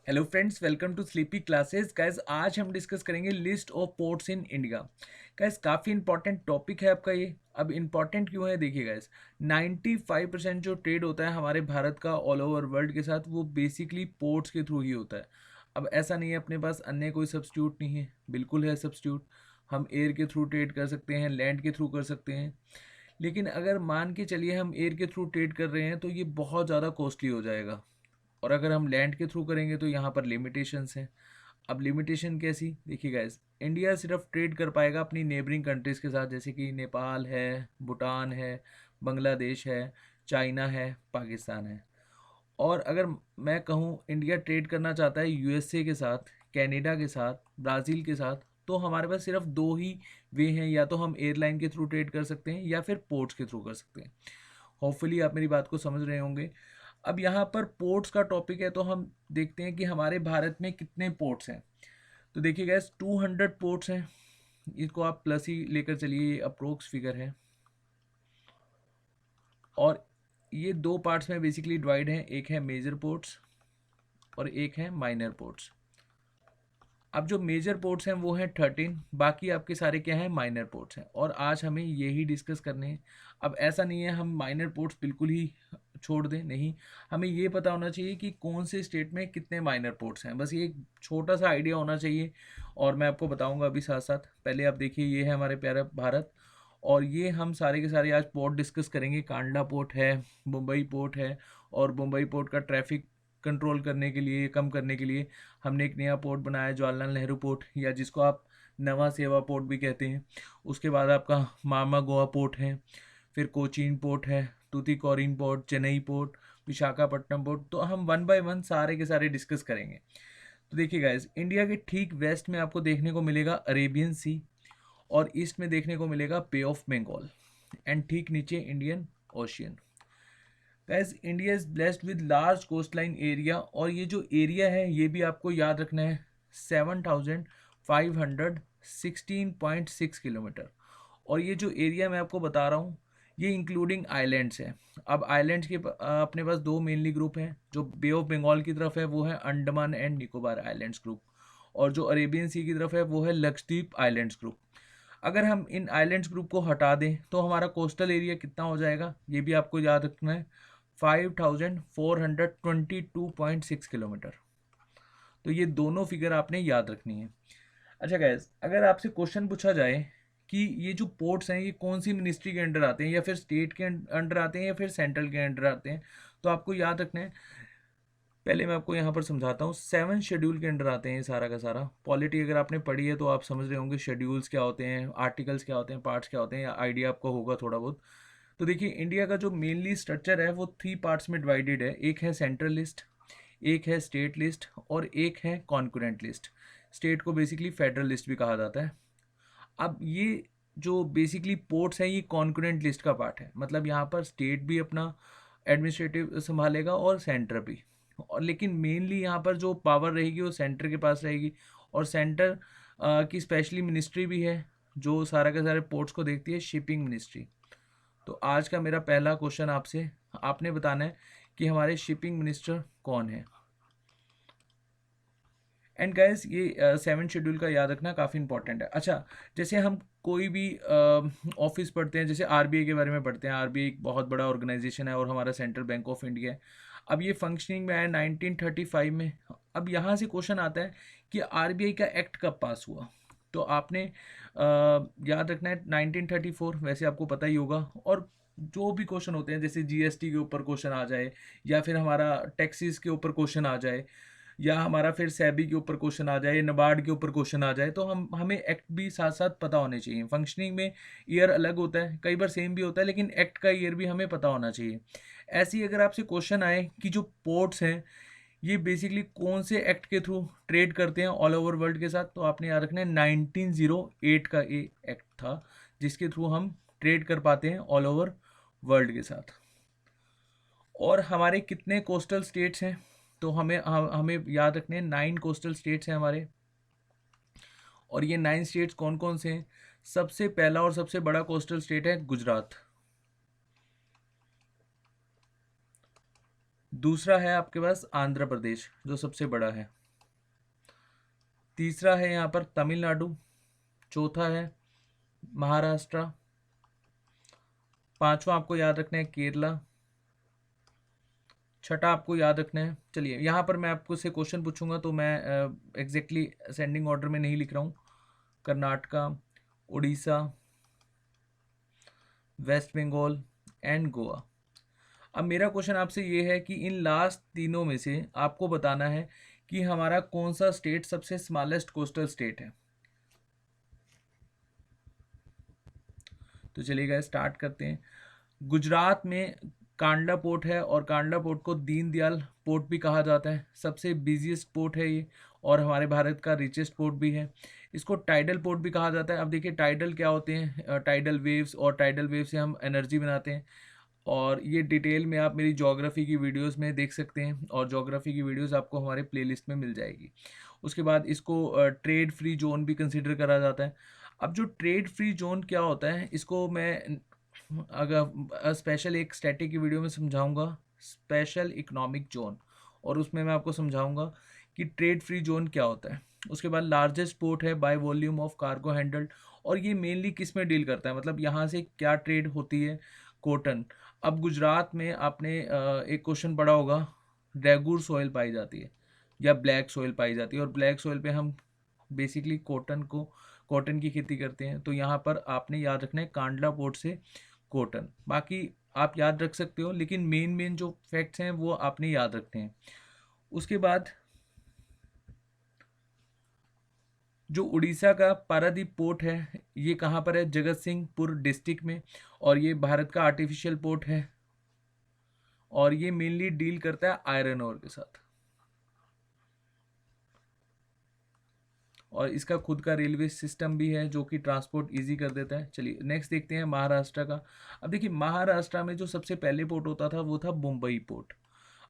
Hello friends, welcome to Sleepy Classes. Guys, आज हम discuss करेंगे list of ports in India. Guys, काफ़ी important topic है आपका ये। अब इंपॉर्टेंट क्यों है, देखिए गाइस, 95% जो ट्रेड होता है हमारे भारत का ऑल ओवर वर्ल्ड के साथ, वो बेसिकली पोर्ट्स के थ्रू ही होता है। अब ऐसा नहीं है अपने पास अन्य कोई सब्स्टिट्यूट नहीं है, बिल्कुल है सब्स्टिट्यूट। हम एयर के थ्रू ट्रेड कर सकते हैं, लैंड के थ्रू कर सकते हैं। लेकिन अगर मान के चलिए हम एयर के थ्रू ट्रेड कर रहे हैं तो ये बहुत ज़्यादा कॉस्टली हो जाएगा। और अगर हम लैंड के थ्रू करेंगे तो यहाँ पर लिमिटेशंस हैं। अब लिमिटेशन कैसी, देखिए गाइस, इंडिया सिर्फ ट्रेड कर पाएगा अपनी नेबरिंग कंट्रीज़ के साथ, जैसे कि नेपाल है, भूटान है, बांग्लादेश है, चाइना है, पाकिस्तान है। और अगर मैं कहूँ इंडिया ट्रेड करना चाहता है यूएसए के साथ, कनाडा के साथ, ब्राज़ील के साथ, तो हमारे पास सिर्फ दो ही वे हैं, या तो हम एयरलाइन के थ्रू ट्रेड कर सकते हैं या फिर पोर्ट्स के थ्रू कर सकते हैं। होपफुली आप मेरी बात को समझ रहे होंगे। अब यहाँ पर पोर्ट्स का टॉपिक है तो हम देखते हैं कि हमारे भारत में कितने पोर्ट्स हैं। तो देखिए गैस, 200 पोर्ट्स हैं। इसको आप प्लस ही लेकर चलिए, ये अप्रोक्स फिगर है। और ये दो पार्ट्स में बेसिकली डिवाइड हैं, एक है मेजर पोर्ट्स और एक है माइनर पोर्ट्स। अब जो मेजर पोर्ट्स हैं वो हैं 13, बाकी आपके सारे क्या हैं, माइनर पोर्ट्स हैं, और आज हमें यही डिस्कस करने हैं। अब ऐसा नहीं है हम माइनर पोर्ट्स बिल्कुल ही छोड़ दें, नहीं। हमें ये पता होना चाहिए कि कौन से स्टेट में कितने माइनर पोर्ट्स हैं, बस ये एक छोटा सा आइडिया होना चाहिए। और मैं आपको बताऊंगा अभी साथ साथ। पहले आप देखिए, ये है हमारे प्यारा भारत, और ये हम सारे के सारे आज पोर्ट डिस्कस करेंगे। कांडला पोर्ट है, मुंबई पोर्ट है, और मुंबई पोर्ट का ट्रैफिक कंट्रोल करने के लिए, कम करने के लिए हमने एक नया पोर्ट बनाया, जवाहरलाल नेहरू पोर्ट, या जिसको आप नवा सेवा पोर्ट भी कहते हैं। उसके बाद आपका मामा गोवा पोर्ट है, फिर कोचीन पोर्ट है, Tuticorin port, Chennai port, Visakhapatnam port. तो हम वन बाय वन सारे के सारे डिस्कस करेंगे। तो देखिए गाइस, इंडिया के ठीक वेस्ट में आपको देखने को मिलेगा अरेबियन सी, और ईस्ट में देखने को मिलेगा पे ऑफ बंगाल, एंड ठीक नीचे Indian Ocean. Guys, India is blessed with large coast line area, और ये जो एरिया है ये भी आपको याद रखना है, 7516.6 किलोमीटर। और ये जो एरिया मैं आपको बता रहा हूँ, ये इंक्लूडिंग आइलैंड्स है। अब आइलैंड्स के अपने पास दो मेनली ग्रुप हैं। जो बे ऑफ बंगाल की तरफ है वो है Andaman and Nicobar islands group, और जो अरेबियन सी की तरफ है वो है लक्षद्वीप आइलैंड्स ग्रुप। अगर हम इन आइलैंड्स ग्रुप को हटा दें तो हमारा कोस्टल एरिया कितना हो जाएगा, ये भी आपको याद रखना है, 5422.6 किलोमीटर। तो ये दोनों फिगर आपने याद रखनी है। अच्छा गैस, अगर आपसे क्वेश्चन पूछा जाए कि ये जो पोर्ट्स हैं ये कौन सी मिनिस्ट्री के अंडर आते हैं, या फिर स्टेट के अंडर आते हैं, या फिर सेंट्रल के अंडर आते हैं, तो आपको याद रखना है। पहले मैं आपको यहाँ पर समझाता हूँ। 7 शेड्यूल के अंडर आते हैं ये सारा का सारा। पॉलिटी अगर आपने पढ़ी है तो आप समझ रहे होंगे शेड्यूल्स क्या होते हैं, आर्टिकल्स क्या होते हैं, पार्ट्स क्या होते हैं, या आइडिया आपको होगा थोड़ा बहुत। तो देखिए, इंडिया का जो मेनली स्ट्रक्चर है वो 3 पार्ट्स में डिवाइडेड है। एक है सेंट्रल लिस्ट, एक है स्टेट लिस्ट, और एक है कॉन्करेंट लिस्ट। स्टेट को बेसिकली फेडरल लिस्ट भी कहा जाता है। अब ये जो बेसिकली पोर्ट्स हैं ये कॉन्करेंट लिस्ट का पार्ट है, मतलब यहाँ पर स्टेट भी अपना एडमिनिस्ट्रेटिव संभालेगा और सेंटर भी। और लेकिन मेनली यहाँ पर जो पावर रहेगी वो सेंटर के पास रहेगी। और सेंटर की स्पेशली मिनिस्ट्री भी है जो सारा के सारे पोर्ट्स को देखती है, शिपिंग मिनिस्ट्री। तो आज का मेरा पहला क्वेश्चन आपसे, आपने बताना है कि हमारे शिपिंग मिनिस्टर कौन है। एंड गाइस, ये 7 शेड्यूल का याद रखना काफ़ी इंपॉर्टेंट है। अच्छा, जैसे हम कोई भी ऑफिस पढ़ते हैं, जैसे आरबीआई के बारे में पढ़ते हैं। आरबीआई एक बहुत बड़ा ऑर्गेनाइजेशन है और हमारा सेंट्रल बैंक ऑफ इंडिया है। अब ये फंक्शनिंग में आया 1935 में। अब यहाँ से क्वेश्चन आता है कि आरबीआई का एक्ट कब पास हुआ। तो आपने याद रखना है 1934, वैसे आपको पता ही होगा। और जो भी क्वेश्चन होते हैं, जैसे जीएसटी के ऊपर क्वेश्चन आ जाए, या फिर हमारा टैक्सेस के ऊपर क्वेश्चन आ जाए, या हमारा फिर सेबी के ऊपर क्वेश्चन आ जाए, नबार्ड के ऊपर क्वेश्चन आ जाए, तो हमें एक्ट भी साथ साथ पता होने चाहिए। फंक्शनिंग में ईयर अलग होता है, कई बार सेम भी होता है, लेकिन एक्ट का ईयर भी हमें पता होना चाहिए। ऐसे ही अगर आपसे क्वेश्चन आए कि जो पोर्ट्स हैं ये बेसिकली कौन से एक्ट के थ्रू ट्रेड करते हैं ऑल ओवर वर्ल्ड के साथ, तो आपने याद रखना है 1908 का ये एक्ट था जिसके थ्रू हम ट्रेड कर पाते हैं ऑल ओवर वर्ल्ड के साथ। और हमारे कितने कोस्टल स्टेट्स हैं, तो हमें याद रखने हैं 9 कोस्टल स्टेट्स हैं हमारे। और ये 9 स्टेट्स कौन कौन से हैं। सबसे पहला और सबसे बड़ा कोस्टल स्टेट है गुजरात। दूसरा है आपके पास आंध्र प्रदेश जो सबसे बड़ा है। तीसरा है यहाँ पर तमिलनाडु। चौथा है महाराष्ट्र। पांचवा आपको याद रखना है केरला। छठा आपको याद रखना है, चलिए यहाँ पर मैं आपको से क्वेश्चन पूछूंगा तो मैं एग्जैक्टली असेंडिंग ऑर्डर में नहीं लिख रहा हूँ। Karnataka, Orissa, West Bengal and Goa. अब मेरा क्वेश्चन आपसे ये है कि इन लास्ट तीनों में से आपको बताना है कि हमारा कौन सा स्टेट सबसे स्मॉलेस्ट कोस्टल स्टेट है। तो चलिएगा स्टार्ट करते हैं। गुजरात में कांडला पोर्ट है और कांडला पोर्ट को दीनदयाल पोर्ट भी कहा जाता है। सबसे बिजीएस्ट पोर्ट है ये और हमारे भारत का रिचेस्ट पोर्ट भी है। इसको टाइडल पोर्ट भी कहा जाता है। अब देखिए टाइडल क्या होते हैं, टाइडल वेव्स, और टाइडल वेव से हम एनर्जी बनाते हैं। और ये डिटेल में आप मेरी ज्योग्राफी की वीडियोस में देख सकते हैं और ज्योग्राफी की वीडियोस आपको हमारे प्लेलिस्ट में मिल जाएगी। उसके बाद इसको ट्रेड फ्री जोन भी कंसिडर करा जाता है। अब जो ट्रेड फ्री जोन क्या होता है इसको मैं अगर स्पेशल एक स्टैटिक की वीडियो में समझाऊंगा, स्पेशल इकोनॉमिक जोन, और उसमें मैं आपको समझाऊंगा कि ट्रेड फ्री जोन क्या होता है। उसके बाद लार्जेस्ट पोर्ट है by volume of cargo handled, और ये मेनली किस में डील करता है, मतलब यहाँ से क्या ट्रेड होती है, कॉटन। अब गुजरात में आपने एक क्वेश्चन पढ़ा होगा, रेगुर सॉइल पाई जाती है या ब्लैक सॉइल पाई जाती है, और ब्लैक सॉइल पे हम बेसिकली कॉटन की खेती करते हैं। तो यहाँ पर आपने याद रखना है कांडला पोर्ट से कॉटन। बाकी आप याद रख सकते हो लेकिन मेन मेन जो फैक्ट्स हैं वो आपने याद रखते हैं। उसके बाद जो उड़ीसा का पारादीप पोर्ट है ये कहाँ पर है, जगत सिंहपुर डिस्ट्रिक्ट में, और ये भारत का आर्टिफिशियल पोर्ट है और ये मेनली डील करता है आयरन ओर के साथ, और इसका खुद का रेलवे सिस्टम भी है जो कि ट्रांसपोर्ट इजी कर देता है। चलिए नेक्स्ट देखते हैं महाराष्ट्र का। अब देखिए महाराष्ट्र में जो सबसे पहले पोर्ट होता था वो था मुंबई पोर्ट।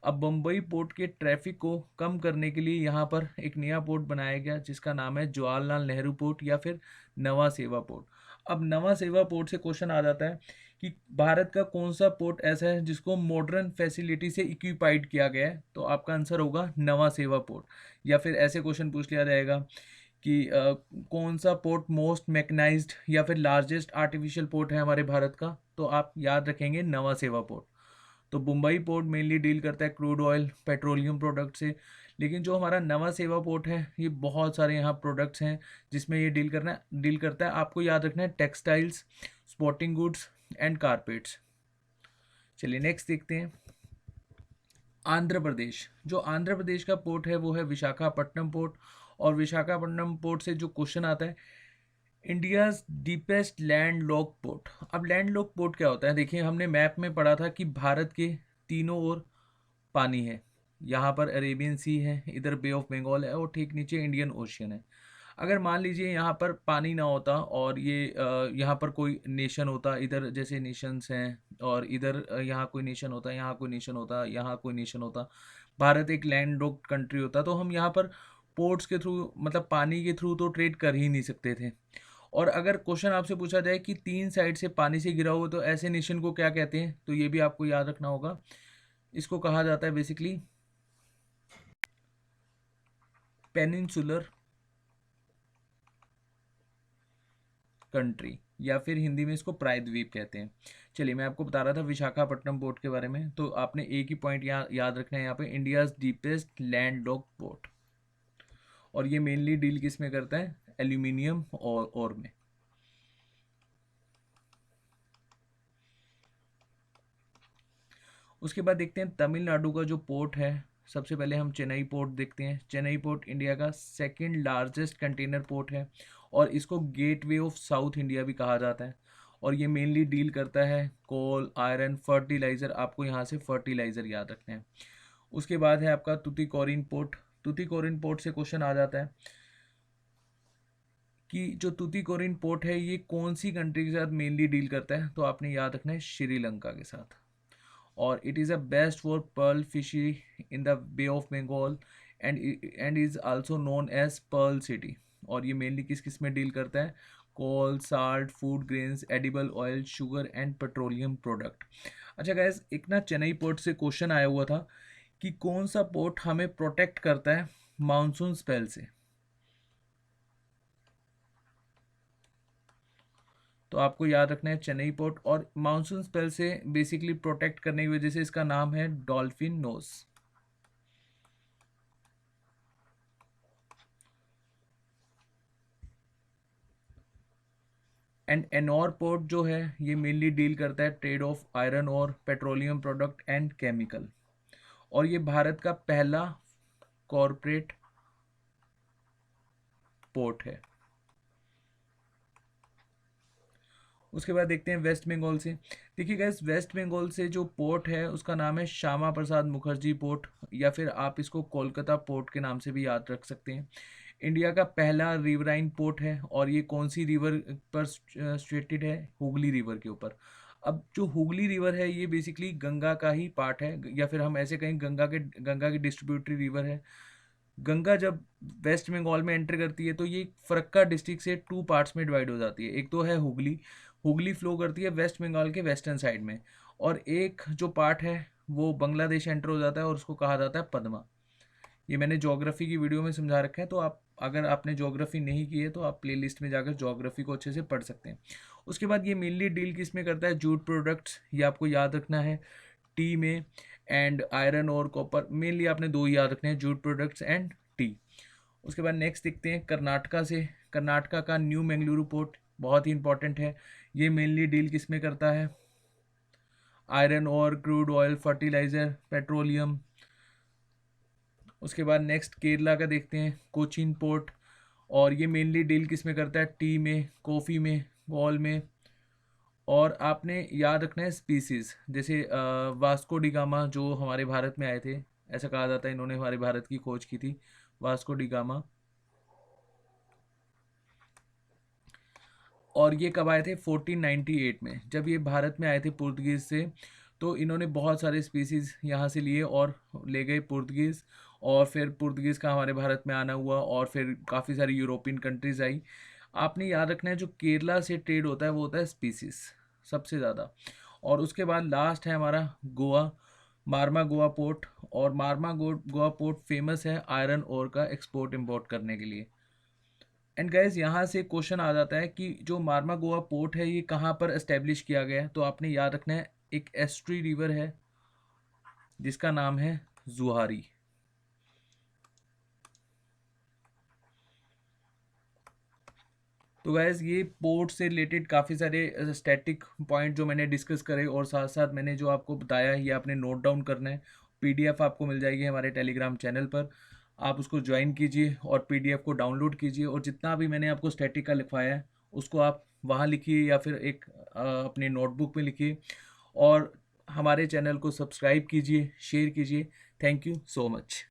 अब मुंबई पोर्ट के ट्रैफिक को कम करने के लिए यहाँ पर एक नया पोर्ट बनाया गया जिसका नाम है जवाहरलाल नेहरू पोर्ट या फिर नवा सेवा पोर्ट। अब नवा सेवा पोर्ट से क्वेश्चन आ जाता है कि भारत का कौन सा पोर्ट ऐसा है जिसको मॉडर्न फैसिलिटी से इक्विपाइड किया गया है, तो आपका आंसर होगा नवा सेवा पोर्ट। या फिर ऐसे क्वेश्चन पूछ लिया जाएगा कि कौन सा पोर्ट मोस्ट मैकेनाइज्ड या फिर लार्जेस्ट आर्टिफिशियल पोर्ट है हमारे भारत का, तो आप याद रखेंगे नवा सेवा पोर्ट। तो मुंबई पोर्ट मेनली डील करता है क्रूड ऑयल पेट्रोलियम प्रोडक्ट से, लेकिन जो हमारा नवा सेवा पोर्ट है ये बहुत सारे यहाँ प्रोडक्ट्स हैं जिसमें ये डील करता है। आपको याद रखना है textiles, sporting goods and carpets. चलिए नेक्स्ट देखते हैं आंध्र प्रदेश। जो आंध्र प्रदेश का पोर्ट है वो है विशाखापट्टनम पोर्ट, और विशाखापट्टनम पोर्ट से जो क्वेश्चन आता है, India's deepest land lock port. अब लैंड लॉक पोर्ट क्या होता है, देखिए हमने मैप में पढ़ा था कि भारत के तीनों ओर पानी है। यहाँ पर अरेबियन सी है, इधर बे ऑफ बंगाल है और ठीक नीचे इंडियन ओशियन है। अगर मान लीजिए यहाँ पर पानी ना होता और ये यहाँ पर कोई नेशन होता, इधर जैसे नेशंस हैं, और इधर यहाँ कोई नेशन होता, यहाँ कोई नेशन होता, यहाँ कोई नेशन होता, भारत एक लैंड लॉक्ड कंट्री होता, तो हम यहाँ पर पोर्ट्स के थ्रू मतलब पानी के थ्रू तो ट्रेड कर ही नहीं सकते थे। और अगर क्वेश्चन आपसे पूछा जाए कि तीन साइड से पानी से घिरा हुआ तो ऐसे नेशन को क्या कहते हैं, तो ये भी आपको याद रखना होगा। इसको कहा जाता है बेसिकली पेनिनसुलर कंट्री, या फिर हिंदी में इसको प्रायद्वीप कहते हैं। चलिए मैं आपको बता रहा था विशाखापट्टनम पोर्ट के बारे में, तो आपने एक ही पॉइंट याद रखना है यहाँ पे, India's deepest land lock port. और ये मेनली डील किस में करता है, एल्यूमिनियम और में। उसके बाद देखते हैं तमिलनाडु का जो पोर्ट है। सबसे पहले हम चेन्नई पोर्ट देखते हैं। चेन्नई पोर्ट इंडिया का सेकंड लार्जेस्ट कंटेनर पोर्ट है और इसको गेटवे ऑफ साउथ इंडिया भी कहा जाता है। और ये मेनली डील करता है कोल, आयरन, फर्टिलाइज़र। आपको यहाँ से फर्टिलाइज़र याद रखना है। उसके बाद है आपका तुतीकोरिन पोर्ट। तुतीकोरिन पोर्ट से क्वेश्चन आ जाता है कि जो तुतीकोरिन पोर्ट है ये कौन सी कंट्री के साथ मेनली डील करता है, तो आपने याद रखना है श्रीलंका के साथ। और it is a best for pearl fishery in the Bay of Bengal and is also known as pearl city. और ये मेनली किस किस में डील करता है, coal, salt, food grains, edible oil, sugar and petroleum product. अच्छा गैस, एक ना चेन्नई पोर्ट से क्वेश्चन आया हुआ था कि कौन सा पोर्ट हमें प्रोटेक्ट करता है मानसून स्पेल से। तो आपको याद रखना है चेन्नई पोर्ट, और मानसून स्पेल से बेसिकली प्रोटेक्ट करने की वजह से इसका नाम है dolphin nose. And Ennore port जो है ये मेनली डील करता है ट्रेड ऑफ आयरन और पेट्रोलियम प्रोडक्ट एंड केमिकल, और ये भारत का पहला कॉरपोरेट पोर्ट है। उसके बाद देखते हैं वेस्ट बंगाल से। देखिए गाइस, वेस्ट बंगाल से जो पोर्ट है उसका नाम है श्यामा प्रसाद मुखर्जी पोर्ट, या फिर आप इसको कोलकाता पोर्ट के नाम से भी याद रख सकते हैं। इंडिया का पहला रिवराइन पोर्ट है, और ये कौन सी रिवर पर सिचुएटेड है? हुगली रिवर के ऊपर। अब जो हुगली रिवर है ये बेसिकली गंगा का ही पार्ट है, या फिर हम ऐसे कहें गंगा की डिस्ट्रीब्यूटरी रिवर है। गंगा जब वेस्ट बंगाल में एंटर करती है तो ये फरक्का डिस्ट्रिक्ट से टू पार्ट्स में डिवाइड हो जाती है। एक तो है हुगली, हुगली फ्लो करती है वेस्ट बंगाल के वेस्टर्न साइड में, और एक जो पार्ट है वो बांग्लादेश एंटर हो जाता है और उसको कहा जाता है पद्मा। ये मैंने ज्योग्राफी की वीडियो में समझा रखा है, तो आप अगर आपने ज्योग्राफी नहीं की है तो आप प्लेलिस्ट में जाकर ज्योग्राफी को अच्छे से पढ़ सकते हैं। उसके बाद ये मेनली डील किस में करता है? जूट प्रोडक्ट्स, ये आपको याद रखना है, टी में, एंड आयरन और कॉपर। मेनली आपने दो ही याद रखने हैं, जूट प्रोडक्ट्स एंड टी। उसके बाद नेक्स्ट देखते हैं कर्नाटका से। कर्नाटका का न्यू मंगलुरु पोर्ट बहुत ही इंपॉर्टेंट है। ये मेनली डील किस में करता है? आयरन और क्रूड ऑयल, फर्टिलाइजर, पेट्रोलियम। उसके बाद नेक्स्ट केरला का देखते हैं, कोचीन पोर्ट, और ये मेनली डील किस में करता है? टी में, कॉफ़ी में, वॉल में। और आपने याद रखना है स्पीसीज, जैसे वास्को डी गामा जो हमारे भारत में आए थे, ऐसा कहा जाता है इन्होंने हमारे भारत की खोज की थी, वास्को डी गामा। और ये कब आए थे? 1498 में, जब ये भारत में आए थे पुर्तगीज़ से। तो इन्होंने बहुत सारे स्पीसीज़ यहाँ से लिए और ले गए पुर्तगीज़, और फिर पुर्तगीज़ का हमारे भारत में आना हुआ, और फिर काफ़ी सारी यूरोपियन कंट्रीज़ आई। आपने याद रखना है जो केरला से ट्रेड होता है वो होता है स्पीसीज़ सबसे ज़्यादा। और उसके बाद लास्ट है हमारा गोवा, मारमा गोवा पोर्ट। और मारमा गोवा पोर्ट फेमस है आयरन ओर का एक्सपोर्ट इंपोर्ट करने के लिए। एंड गाइज यहाँ से क्वेश्चन आ जाता है कि जो मारमा गोवा पोर्ट है ये कहाँ पर एस्टेब्लिश किया गया है? तो आपने याद रखना है एक एस्ट्री रिवर है जिसका नाम है जुहारी। तो गैस ये पोर्ट से रिलेटेड काफ़ी सारे स्टैटिक पॉइंट जो मैंने डिस्कस करे, और साथ साथ मैंने जो आपको बताया ये आपने नोट डाउन करना है। पीडीएफ आपको मिल जाएगी हमारे टेलीग्राम चैनल पर, आप उसको ज्वाइन कीजिए और पीडीएफ को डाउनलोड कीजिए, और जितना भी मैंने आपको स्टैटिक का लिखवाया है उसको आप वहाँ लिखिए या फिर एक अपनी नोटबुक में लिखिए, और हमारे चैनल को सब्सक्राइब कीजिए, शेयर कीजिए। Thank you so much.